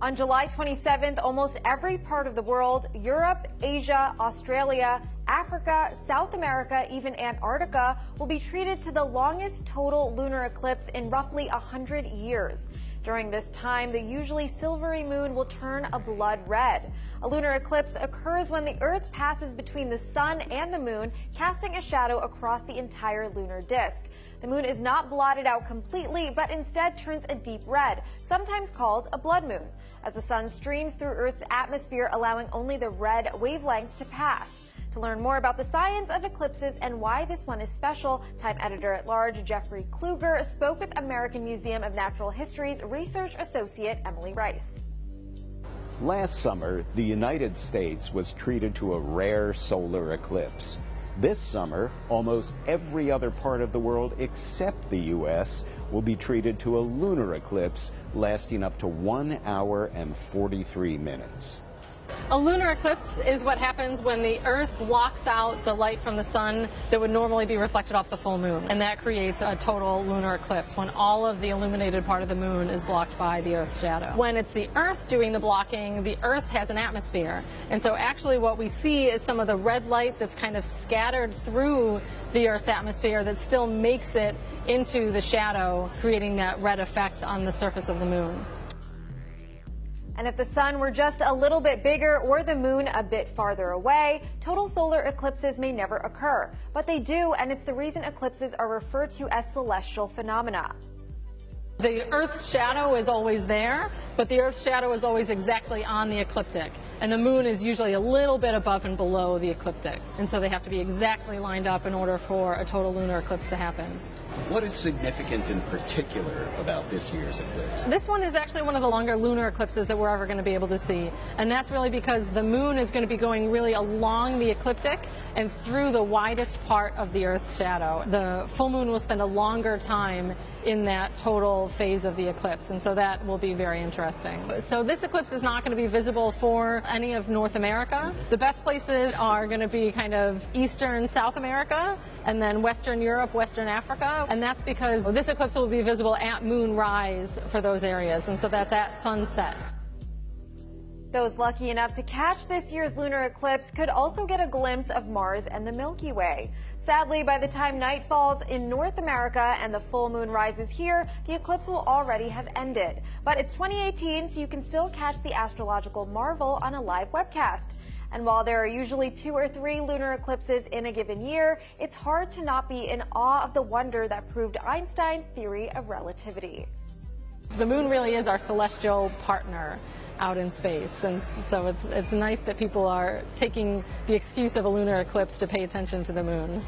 On July 27th, almost every part of the world, Europe, Asia, Australia, Africa, South America, even Antarctica, will be treated to the longest total lunar eclipse in roughly 100 years. During this time, the usually silvery moon will turn a blood red. A lunar eclipse occurs when the Earth passes between the sun and the moon, casting a shadow across the entire lunar disk. The moon is not blotted out completely, but instead turns a deep red, sometimes called a blood moon, as the sun streams through Earth's atmosphere, allowing only the red wavelengths to pass. To learn more about the science of eclipses and why this one is special, Time Editor-at-Large Jeffrey Kluger spoke with American Museum of Natural History's research associate Emily Rice. Last summer, the United States was treated to a rare solar eclipse. This summer, almost every other part of the world except the U.S. will be treated to a lunar eclipse lasting up to 1 hour and 43 minutes. A lunar eclipse is what happens when the Earth blocks out the light from the sun that would normally be reflected off the full moon, and that creates a total lunar eclipse when all of the illuminated part of the moon is blocked by the Earth's shadow. When it's the Earth doing the blocking, the Earth has an atmosphere, and so actually what we see is some of the red light that's kind of scattered through the Earth's atmosphere that still makes it into the shadow, creating that red effect on the surface of the moon. And if the sun were just a little bit bigger or the moon a bit farther away, total solar eclipses may never occur. But they do, and it's the reason eclipses are referred to as celestial phenomena. The Earth's shadow is always there, but the Earth's shadow is always exactly on the ecliptic. And the moon is usually a little bit above and below the ecliptic. And so they have to be exactly lined up in order for a total lunar eclipse to happen. What is significant in particular about this year's eclipse? This one is actually one of the longer lunar eclipses that we're ever going to be able to see. And that's really because the moon is going to be going really along the ecliptic and through the widest part of the Earth's shadow. The full moon will spend a longer time in that total phase of the eclipse, and so that will be very interesting. So this eclipse is not going to be visible for any of North America. The best places are going to be kind of eastern South America and then Western Europe, Western Africa, and that's because this eclipse will be visible at moonrise for those areas, and so that's at sunset. Those lucky enough to catch this year's lunar eclipse could also get a glimpse of Mars and the Milky Way. Sadly, by the time night falls in North America and the full moon rises here, the eclipse will already have ended. But it's 2018, so you can still catch the astrological marvel on a live webcast. And while there are usually 2 or 3 lunar eclipses in a given year, it's hard to not be in awe of the wonder that proved Einstein's theory of relativity. The moon really is our celestial partner out in space, and so it's nice that people are taking the excuse of a lunar eclipse to pay attention to the moon.